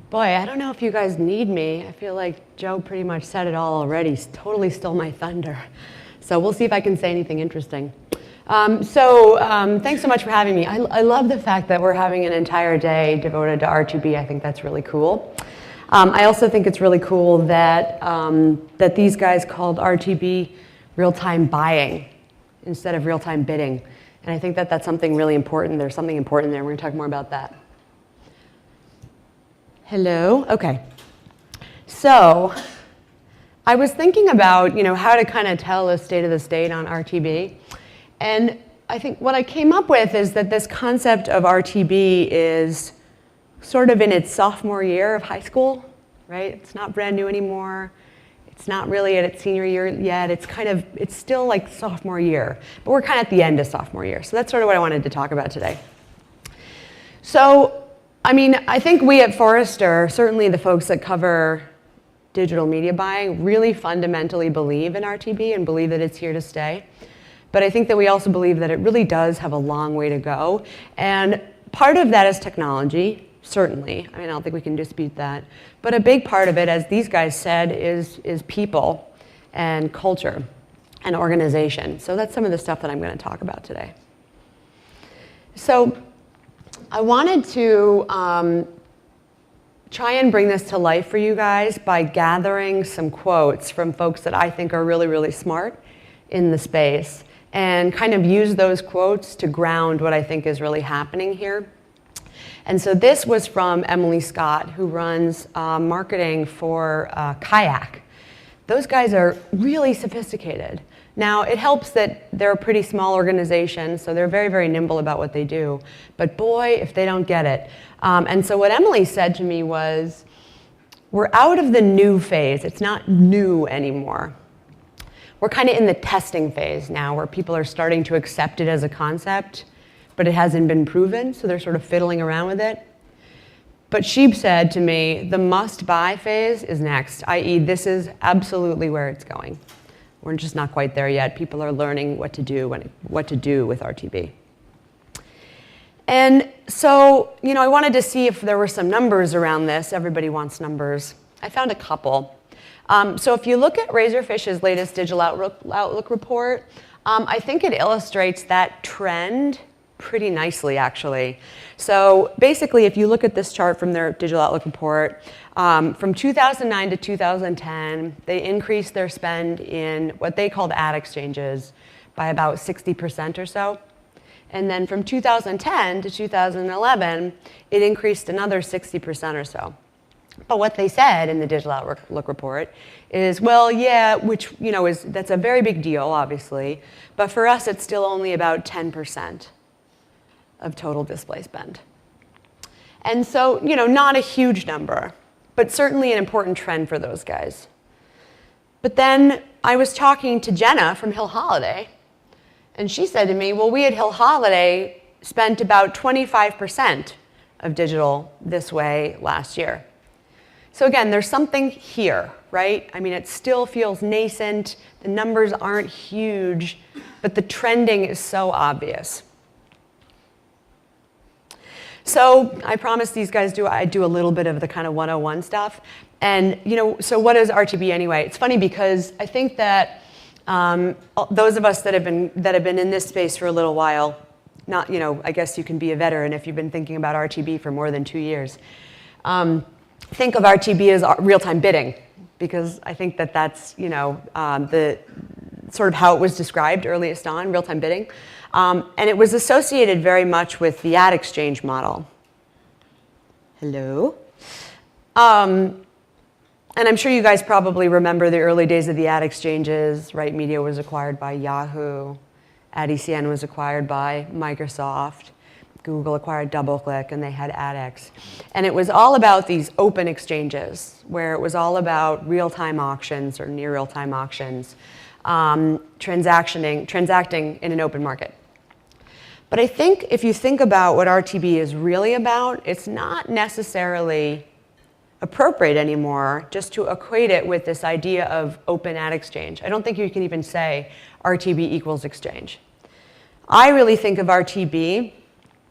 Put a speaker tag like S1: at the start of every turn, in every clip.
S1: Boy, I don't know if you guys need me. I feel like Joe pretty much said it all already. He's totally stole my thunder. So we'll see if I can say anything interesting. Thanks so much for having me. I love the fact that we're having an entire day devoted to RTB. I think that's really cool. I also think it's really cool that, that these guys called RTB real-time buying instead of real-time bidding. And I think that that's something really important. There's something important there. We're going to talk more about that. Hello? OK. So I was thinking about how to kind of tell the state of the state on RTB. And I think what I came up with is that this concept of RTB is sort of in its sophomore year of high school, right? It's not brand new anymore. It's not really at its senior year yet. It's still like sophomore year. But we're kind of at the end of sophomore year. So that's sort of what I wanted to talk about today. So I mean, I think we at Forrester, certainly the folks that cover digital media buying, really fundamentally believe in RTB and believe that it's here to stay. But I think that we also believe that it really does have a long way to go. And part of that is technology, certainly. I mean, I don't think we can dispute that. But a big part of it, as these guys said, is people and culture and organization. So that's some of the stuff that I'm going to talk about today. So I wanted to try and bring this to life for you guys by gathering some quotes from folks that I think are really, really smart in the space and kind of use those quotes to ground what I think is really happening here. And so this was from Emily Scott, who runs marketing for Kayak. Those guys are really sophisticated. Now, it helps that they're a pretty small organization, so they're very, very nimble about what they do. But boy, if they don't get it. And so what Emily said to me was, we're out of the new phase. It's not new anymore. We're kind of in the testing phase now, where people are starting to accept it as a concept, but it hasn't been proven, so they're sort of fiddling around with it. But she said to me, the must-buy phase is next, i.e. this is absolutely where it's going. We're just not quite there yet. People are learning what to do with RTB. And so, I wanted to see if there were some numbers around this. Everybody wants numbers. I found a couple. So if you look at Razorfish's latest digital outlook report, I think it illustrates that trend pretty nicely, actually. So basically, if you look at this chart from their digital outlook report, from 2009 to 2010, they increased their spend in what they called ad exchanges by about 60% or so. And then from 2010 to 2011, it increased another 60% or so. But what they said in the digital outlook report is, well, yeah, which that's a very big deal, obviously. But for us, it's still only about 10% of total display spend. And so, not a huge number, but certainly an important trend for those guys. But then I was talking to Jenna from Hill Holliday, and she said to me, well, we at Hill Holliday spent about 25% of digital this way last year. So again, there's something here, right? I mean, it still feels nascent. The numbers aren't huge, but the trending is so obvious. So I promised these guys I do a little bit of the kind of 101 stuff. And so what is RTB anyway? It's funny because I think that those of us that have been in this space for a little while, I guess you can be a veteran if you've been thinking about RTB for more than 2 years. Think of RTB as real-time bidding, because I think that that's the sort of how it was described earliest on, real-time bidding. And it was associated very much with the ad exchange model. Hello? And I'm sure you guys probably remember the early days of the ad exchanges. Right Media was acquired by Yahoo. AdECN was acquired by Microsoft. Google acquired DoubleClick, and they had AdX. And it was all about these open exchanges, where it was all about real-time auctions or near real-time auctions, transacting in an open market. But I think if you think about what RTB is really about, it's not necessarily appropriate anymore just to equate it with this idea of open ad exchange. I don't think you can even say RTB equals exchange. I really think of RTB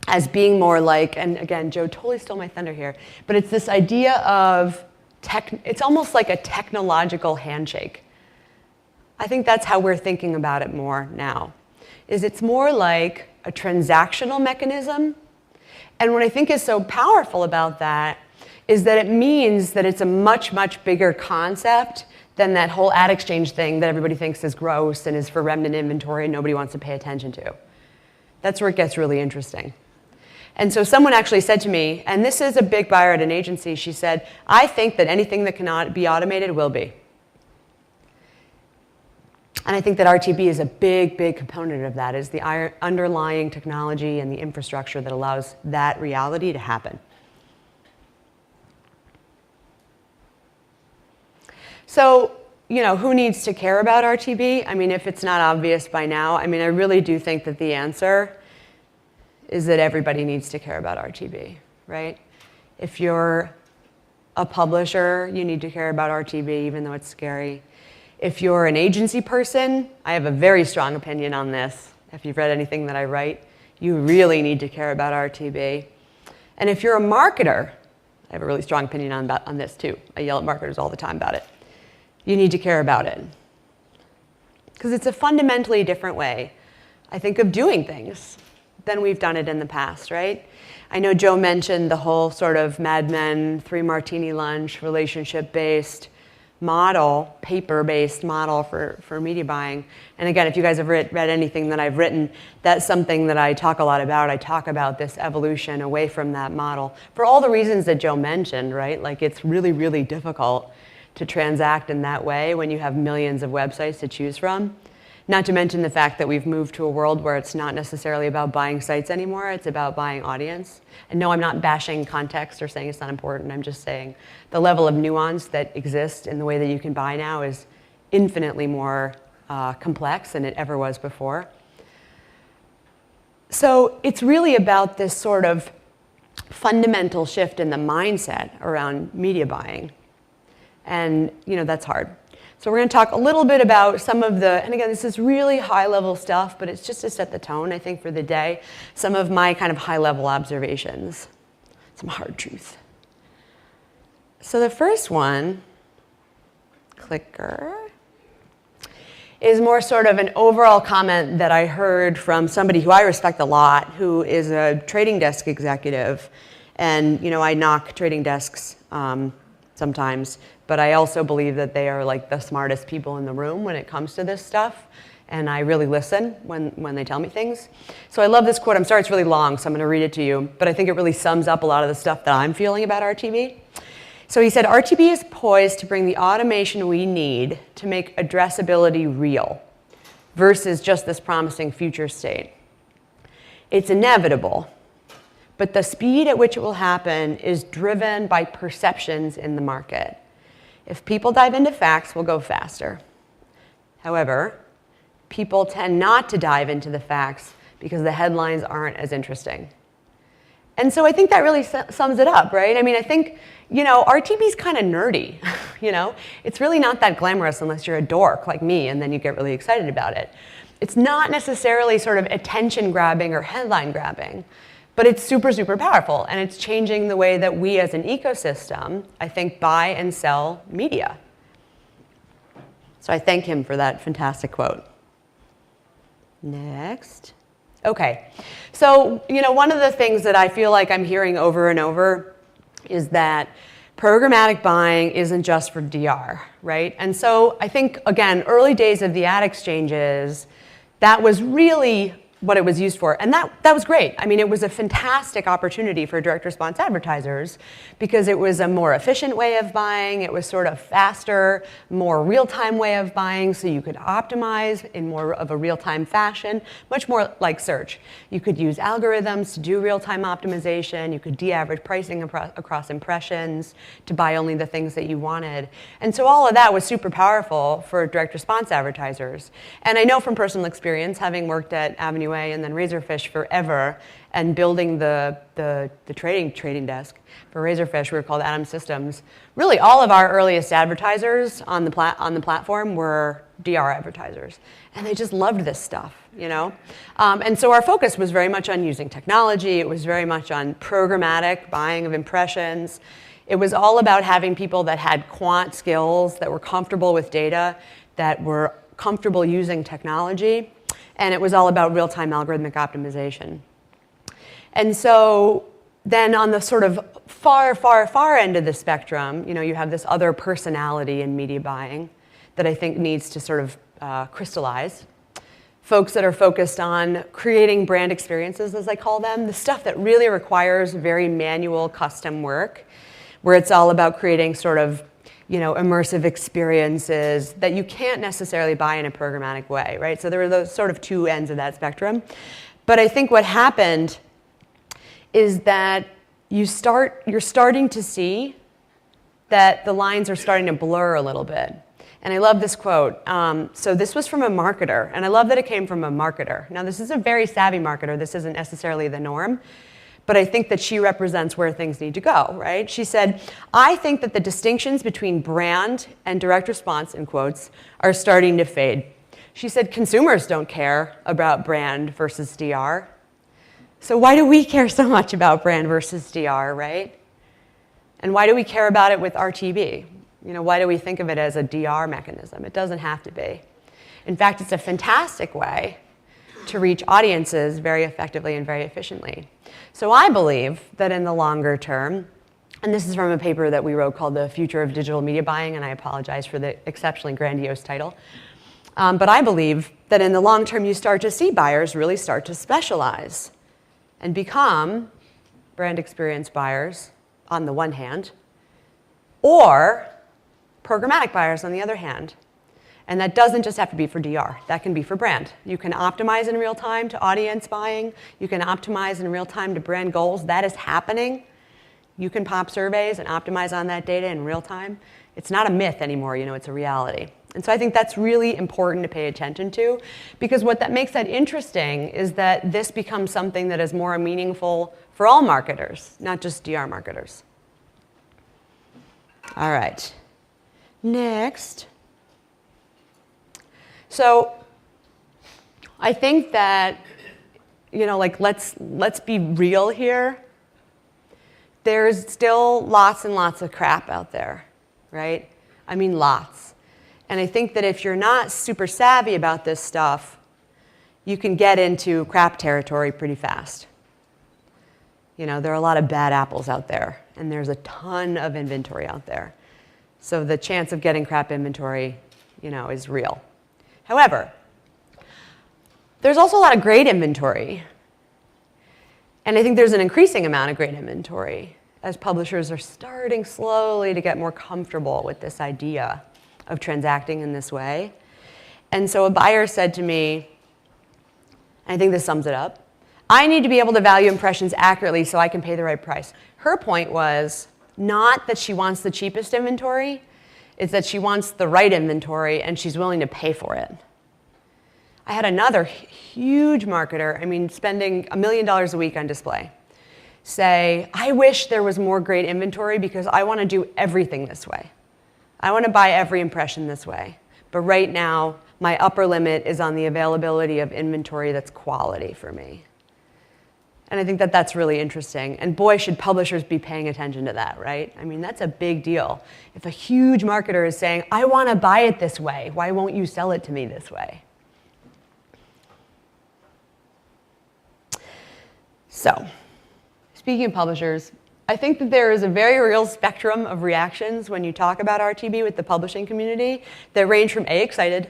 S1: as being more like, and again, Joe totally stole my thunder here, but it's this idea of, it's almost like a technological handshake. I think that's how we're thinking about it more now, is it's more like a transactional mechanism. And what I think is so powerful about that is that it means that it's a much, much bigger concept than that whole ad exchange thing that everybody thinks is gross and is for remnant inventory and nobody wants to pay attention to. That's where it gets really interesting. And so someone actually said to me, and this is a big buyer at an agency, she said, I think that anything that cannot be automated will be. And I think that RTB is a big, big component of that, is the underlying technology and the infrastructure that allows that reality to happen. So, who needs to care about RTB? I mean, if it's not obvious by now, I mean, I really do think that the answer is that everybody needs to care about RTB, right? If you're a publisher, you need to care about RTB, even though it's scary. If you're an agency person, I have a very strong opinion on this. If you've read anything that I write, you really need to care about RTB. And if you're a marketer, I have a really strong opinion on this too. I yell at marketers all the time about it. You need to care about it. Because it's a fundamentally different way, I think, of doing things than we've done it in the past, right? I know Joe mentioned the whole sort of Mad Men, 3-martini lunch, relationship-based model, paper-based model for media buying. And again, if you guys have read anything that I've written, that's something that I talk a lot about. I talk about this evolution away from that model for all the reasons that Joe mentioned, right? Like it's really, really difficult to transact in that way when you have millions of websites to choose from. Not to mention the fact that we've moved to a world where it's not necessarily about buying sites anymore, it's about buying audience. And no, I'm not bashing context or saying it's not important, I'm just saying the level of nuance that exists in the way that you can buy now is infinitely more complex than it ever was before. So it's really about this sort of fundamental shift in the mindset around media buying. And that's hard. So we're going to talk a little bit about some of the, and again, this is really high-level stuff, but it's just to set the tone, I think, for the day. Some of my kind of high-level observations, some hard truth. So the first one, clicker, is more sort of an overall comment that I heard from somebody who I respect a lot, who is a trading desk executive. And, I knock trading desks sometimes, but I also believe that they are like the smartest people in the room when it comes to this stuff. And I really listen when they tell me things. So I love this quote. I'm sorry it's really long, so I'm going to read it to you. But I think it really sums up a lot of the stuff that I'm feeling about RTB. So he said, RTB is poised to bring the automation we need to make addressability real versus just this promising future state. It's inevitable, but the speed at which it will happen is driven by perceptions in the market. If people dive into facts, we'll go faster. However, people tend not to dive into the facts because the headlines aren't as interesting. And so I think that really sums it up, right? I mean, I think, RTB's kind of nerdy, It's really not that glamorous unless you're a dork like me, and then you get really excited about it. It's not necessarily sort of attention grabbing or headline grabbing. But it's super, super powerful, and it's changing the way that we as an ecosystem, I think, buy and sell media. So I thank him for that fantastic quote. Next. Okay. So, one of the things that I feel like I'm hearing over and over is that programmatic buying isn't just for DR, right? And so I think, again, early days of the ad exchanges, that was really what it was used for. And that was great. I mean, it was a fantastic opportunity for direct response advertisers because it was a more efficient way of buying. It was sort of faster, more real-time way of buying, so you could optimize in more of a real-time fashion, much more like search. You could use algorithms to do real-time optimization. You could de-average pricing across impressions to buy only the things that you wanted. And so all of that was super powerful for direct response advertisers. And I know from personal experience, having worked at Avenue Anyway, and then Razorfish forever, and building the trading desk for Razorfish. We were called Atom Systems. Really, all of our earliest advertisers on the platform were DR advertisers, and they just loved this stuff, you know. And so our focus was very much on using technology. It was very much on programmatic buying of impressions. It was all about having people that had quant skills, that were comfortable with data, that were comfortable using technology, and it was all about real-time algorithmic optimization. And so then on the sort of far end of the spectrum, you know, you have this other personality in media buying that I think needs to sort of crystallize. Folks that are focused on creating brand experiences, as I call them, the stuff that really requires very manual custom work, where it's all about creating sort of, you know, immersive experiences that you can't necessarily buy in a programmatic way, right? So there were those sort of two ends of that spectrum. But I think what happened is that you're starting to see that the lines are starting to blur a little bit. And I love this quote. So this was from a marketer, and I love that it came from a marketer. Now, this is a very savvy marketer. This isn't necessarily the norm. But I think that she represents where things need to go, right? She said, I think that the distinctions between brand and direct response, in quotes, are starting to fade. She said, consumers don't care about brand versus DR. So why do we care so much about brand versus DR, right? And why do we care about it with RTB? You know, why do we think of it as a DR mechanism? It doesn't have to be. In fact, it's a fantastic way to reach audiences very effectively and very efficiently. So I believe that in the longer term, and this is from a paper that we wrote called The Future of Digital Media Buying, and I apologize for the exceptionally grandiose title. But I believe that in the long term, you start to see buyers really start to specialize and become brand experience buyers on the one hand, or programmatic buyers on the other hand. And that doesn't just have to be for DR. That can be for brand. You can optimize in real time to audience buying. You can optimize in real time to brand goals. That is happening. You can pop surveys and optimize on that data in real time. It's not a myth anymore, you know, it's a reality. And so I think that's really important to pay attention to, because what that makes that interesting is that this becomes something that is more meaningful for all marketers, not just DR marketers. All right. Next. So I think that, you know, like let's be real here. There's still lots and lots of crap out there, right? I mean, lots. And I think that if you're not super savvy about this stuff, you can get into crap territory pretty fast. You know, there are a lot of bad apples out there, and there's a ton of inventory out there. So the chance of getting crap inventory, you know, is real. However, there's also a lot of great inventory. And I think there's an increasing amount of great inventory as publishers are starting slowly to get more comfortable with this idea of transacting in this way. And so a buyer said to me, and I think this sums it up, I need to be able to value impressions accurately so I can pay the right price. Her point was not that she wants the cheapest inventory, it's that she wants the right inventory and she's willing to pay for it. I had another huge marketer, I mean, spending $1 million a week on display, say, I wish there was more great inventory because I want to do everything this way. I want to buy every impression this way. But right now, my upper limit is on the availability of inventory that's quality for me. And I think that that's really interesting. And boy, should publishers be paying attention to that, right? I mean, that's a big deal. If a huge marketer is saying, I want to buy it this way, why won't you sell it to me this way? So, speaking of publishers, I think that there is a very real spectrum of reactions when you talk about RTB with the publishing community that range from A, excited,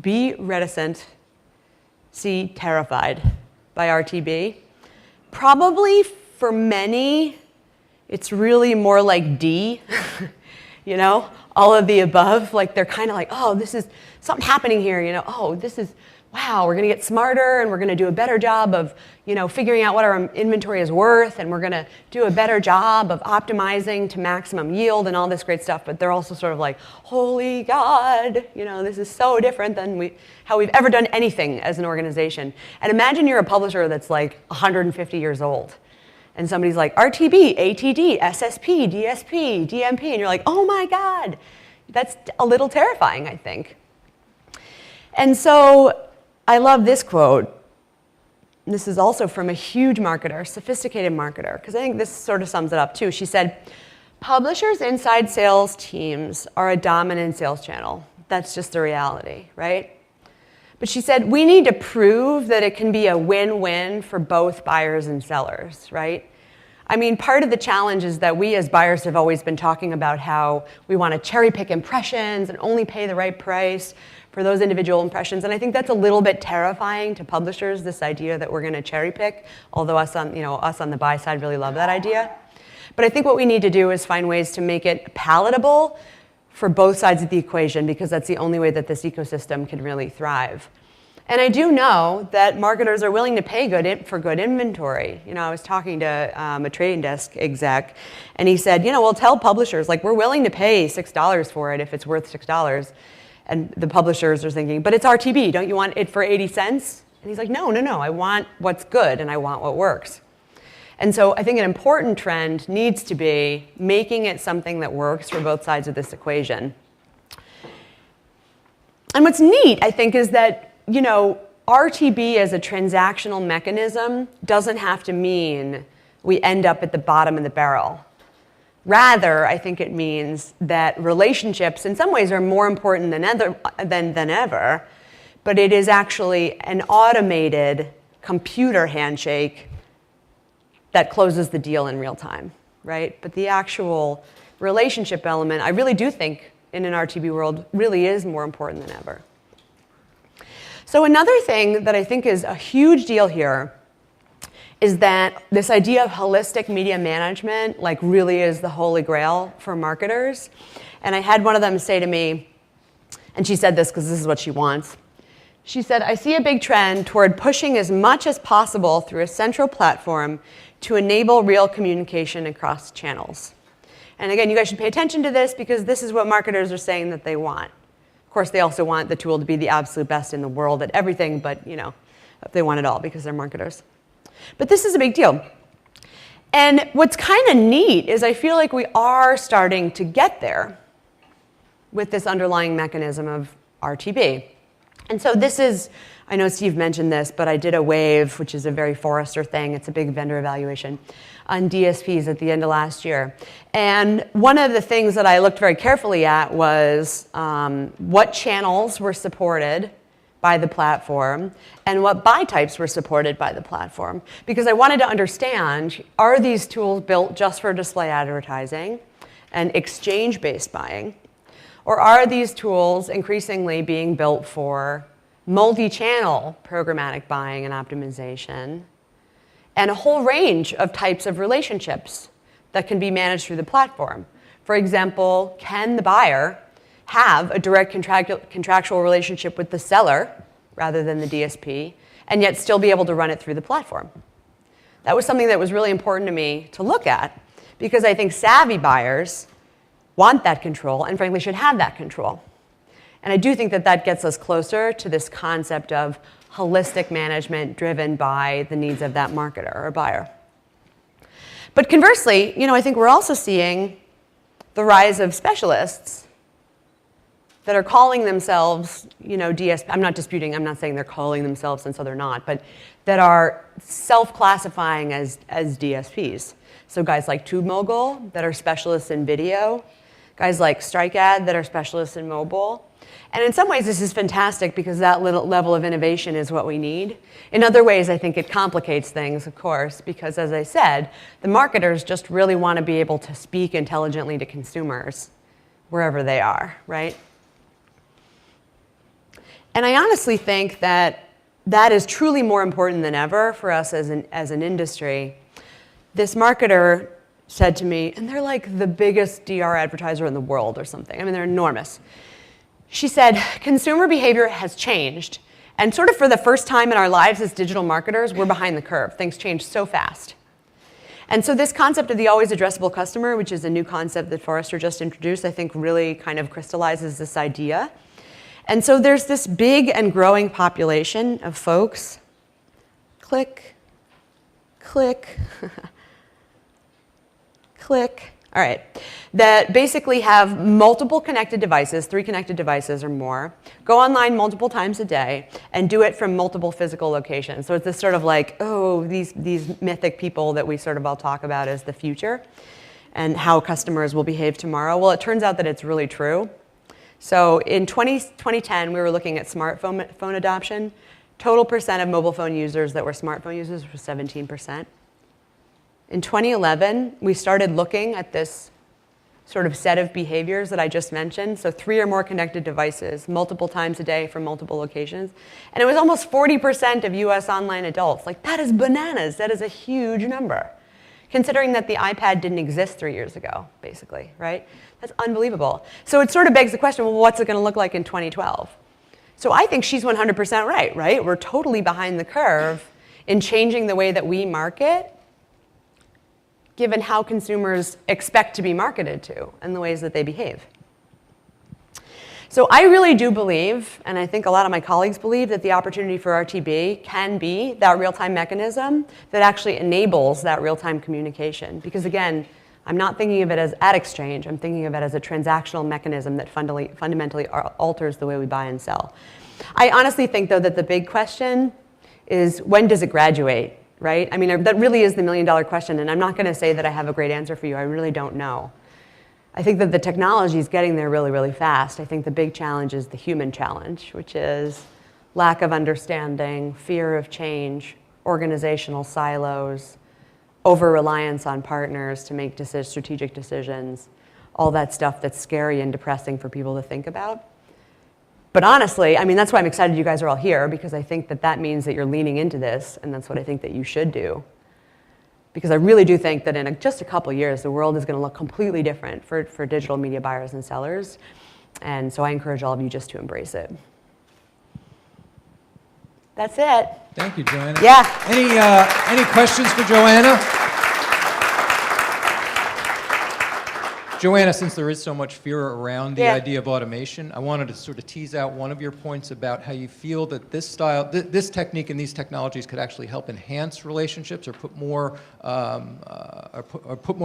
S1: B, reticent, C, terrified by RTB. Probably for many, it's really more like D, you know, all of the above. Like they're kind of like, oh, this is something happening here, you know, oh, this is wow, we're going to get smarter and we're going to do a better job of, figuring out what our inventory is worth, and we're going to do a better job of optimizing to maximum yield and all this great stuff. But they're also sort of like, holy God, this is so different than how we've ever done anything as an organization. And imagine you're a publisher that's like 150 years old. And somebody's like, RTB, ATD, SSP, DSP, DMP. And you're like, oh my God. That's a little terrifying, I think. And so I love this quote. This is also from a huge marketer, sophisticated marketer, because I think this sort of sums it up too. She said, publishers inside sales teams are a dominant sales channel. That's just the reality, right? But she said, we need to prove that it can be a win-win for both buyers and sellers, right? I mean, part of the challenge is that we as buyers have always been talking about how we want to cherry pick impressions and only pay the right price for those individual impressions. And I think that's a little bit terrifying to publishers, this idea that we're going to cherry pick, although us on the buy side really love that idea. But I think what we need to do is find ways to make it palatable for both sides of the equation, because that's the only way that this ecosystem can really thrive. And I do know that marketers are willing to pay for good inventory. I was talking to a trading desk exec, and he said, we'll tell publishers, like, we're willing to pay $6 for it if it's worth $6. And the publishers are thinking, but it's RTB, don't you want it for 80 cents? And he's like, no, I want what's good and I want what works. And so I think an important trend needs to be making it something that works for both sides of this equation. And what's neat, I think, is that, RTB as a transactional mechanism doesn't have to mean we end up at the bottom of the barrel. Rather, I think it means that relationships in some ways are more important than ever, but it is actually an automated computer handshake that closes the deal in real time, right? But the actual relationship element, I really do think in an RTB world, really is more important than ever. So another thing that I think is a huge deal here is that this idea of holistic media management really is the holy grail for marketers. And I had one of them say to me, and she said this because this is what she wants. She said, I see a big trend toward pushing as much as possible through a central platform to enable real communication across channels. And again, you guys should pay attention to this because this is what marketers are saying that they want. Of course, they also want the tool to be the absolute best in the world at everything, but they want it all because they're marketers. But this is a big deal. And what's kind of neat is I feel like we are starting to get there with this underlying mechanism of RTB. And so this is, I know Steve mentioned this, but I did a wave, which is a very Forrester thing. It's a big vendor evaluation on DSPs at the end of last year. And one of the things that I looked very carefully at was what channels were supported by the platform and what buy types were supported by the platform. Because I wanted to understand, are these tools built just for display advertising and exchange-based buying? Or are these tools increasingly being built for multi-channel programmatic buying and optimization and a whole range of types of relationships that can be managed through the platform? For example, can the buyer have a direct contractual relationship with the seller rather than the DSP and yet still be able to run it through the platform? That was something that was really important to me to look at because I think savvy buyers want that control and frankly should have that control. And I do think that that gets us closer to this concept of holistic management driven by the needs of that marketer or buyer. But conversely, I think we're also seeing the rise of specialists that are calling themselves, DSP. I'm not disputing, I'm not saying they're calling themselves and so they're not, but that are self-classifying as DSPs. So guys like TubeMogul that are specialists in video, guys like StrikeAd that are specialists in mobile. And in some ways, this is fantastic because that level of innovation is what we need. In other ways, I think it complicates things, of course, because as I said, the marketers just really want to be able to speak intelligently to consumers wherever they are, right? And I honestly think that that is truly more important than ever for us as an industry. This marketer said to me, and they're like the biggest DR advertiser in the world or something. I mean, they're enormous. She said, consumer behavior has changed, And sort of for the first time in our lives as digital marketers, we're behind the curve. Things change so fast. And so this concept of the always addressable customer, which is a new concept that Forrester just introduced, I think really kind of crystallizes this idea. And so there's this big and growing population of folks, click, click, click, all right, that basically have multiple connected devices, 3 connected devices or more, go online multiple times a day, and do it from multiple physical locations. So it's this sort of like, oh, these mythic people that we sort of all talk about as the future and how customers will behave tomorrow. Well, it turns out that it's really true. So in 2010, we were looking at smartphone adoption. Total percent of mobile phone users that were smartphone users was 17%. In 2011, we started looking at this sort of set of behaviors that I just mentioned. So 3 or more connected devices, multiple times a day from multiple locations. And it was almost 40% of US online adults. Like, that is bananas. That is a huge number, considering that the iPad didn't exist 3 years ago, basically, right? That's unbelievable. So it sort of begs the question, well, what's it going to look like in 2012? So I think she's 100% right? We're totally behind the curve in changing the way that we market, given how consumers expect to be marketed to and the ways that they behave. So I really do believe, and I think a lot of my colleagues believe, that the opportunity for RTB can be that real-time mechanism that actually enables that real-time communication. Because again, I'm not thinking of it as ad exchange. I'm thinking of it as a transactional mechanism that fundamentally alters the way we buy and sell. I honestly think, though, that the big question is, when does it graduate? Right? I mean, that really is the million-dollar question, and I'm not going to say that I have a great answer for you. I really don't know. I think that the technology is getting there really, really fast. I think the big challenge is the human challenge, which is lack of understanding, fear of change, organizational silos, over-reliance on partners to make strategic decisions, all that stuff that's scary and depressing for people to think about. But honestly, I mean, that's why I'm excited you guys are all here, because I think that that means that you're leaning into this, and that's what I think that you should do. Because I really do think that in just a couple years, the world is going to look completely different for digital media buyers and sellers. And so I encourage all of you just to embrace it. That's it.
S2: Thank you, Joanna.
S1: Yeah.
S2: Any questions for Joanna? Joanna, since there is so much fear around the idea of automation, I wanted to sort of tease out one of your points about how you feel that this technique and these technologies could actually help enhance relationships or put more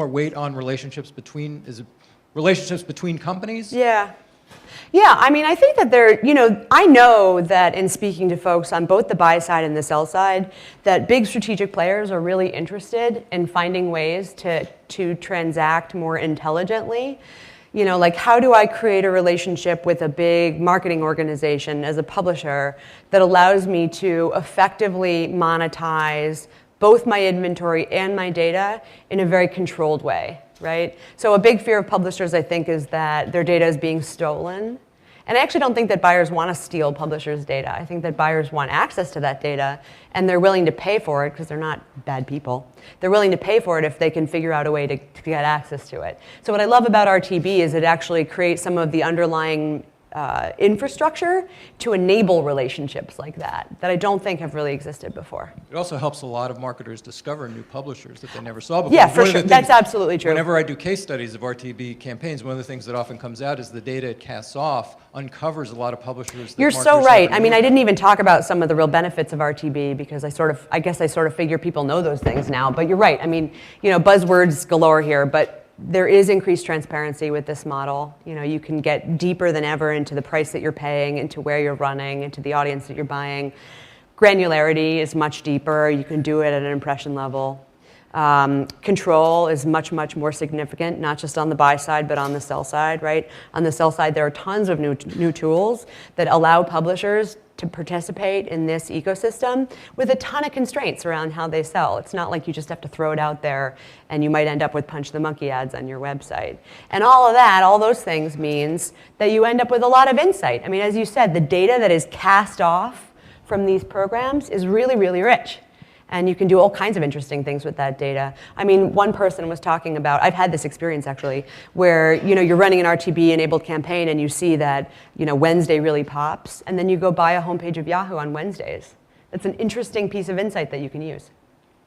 S2: weight on relationships between companies.
S1: Yeah. Yeah, I mean, I think that I know that in speaking to folks on both the buy side and the sell side, that big strategic players are really interested in finding ways to transact more intelligently. You know, like, how do I create a relationship with a big marketing organization as a publisher that allows me to effectively monetize both my inventory and my data in a very controlled way? Right? So a big fear of publishers, I think, is that their data is being stolen. And I actually don't think that buyers want to steal publishers' data. I think that buyers want access to that data, and they're willing to pay for it because they're not bad people. They're willing to pay for it if they can figure out a way to get access to it. So what I love about RTB is it actually creates some of the underlying infrastructure to enable relationships like that I don't think have really existed before.
S2: It also helps a lot of marketers discover new publishers that they never saw before.
S1: Yeah, for sure. That's absolutely true.
S2: Whenever I do case studies of RTB campaigns, one of the things that often comes out is the data it casts off uncovers a lot of publishers.
S1: You're so right. I mean, I didn't even talk about some of the real benefits of RTB because I guess I sort of figure people know those things now. But you're right. I mean, buzzwords galore here, but there is increased transparency with this model. You can get deeper than ever into the price that you're paying, into where you're running, into the audience that you're buying. Granularity is much deeper. You can do it at an impression level. Control is much, much more significant, not just on the buy side, but on the sell side, right? On the sell side, there are tons of new tools that allow publishers to participate in this ecosystem with a ton of constraints around how they sell. It's not like you just have to throw it out there and you might end up with punch the monkey ads on your website. And all those things means that you end up with a lot of insight. I mean, as you said, the data that is cast off from these programs is really, really rich. And you can do all kinds of interesting things with that data. I mean, one person was talking about, I've had this experience actually, where you're running an RTB-enabled campaign and you see that Wednesday really pops, and then you go buy a homepage of Yahoo on Wednesdays. That's an interesting piece of insight that you can use.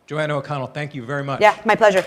S2: Joanna O'Connell, thank you very much.
S1: Yeah, my pleasure.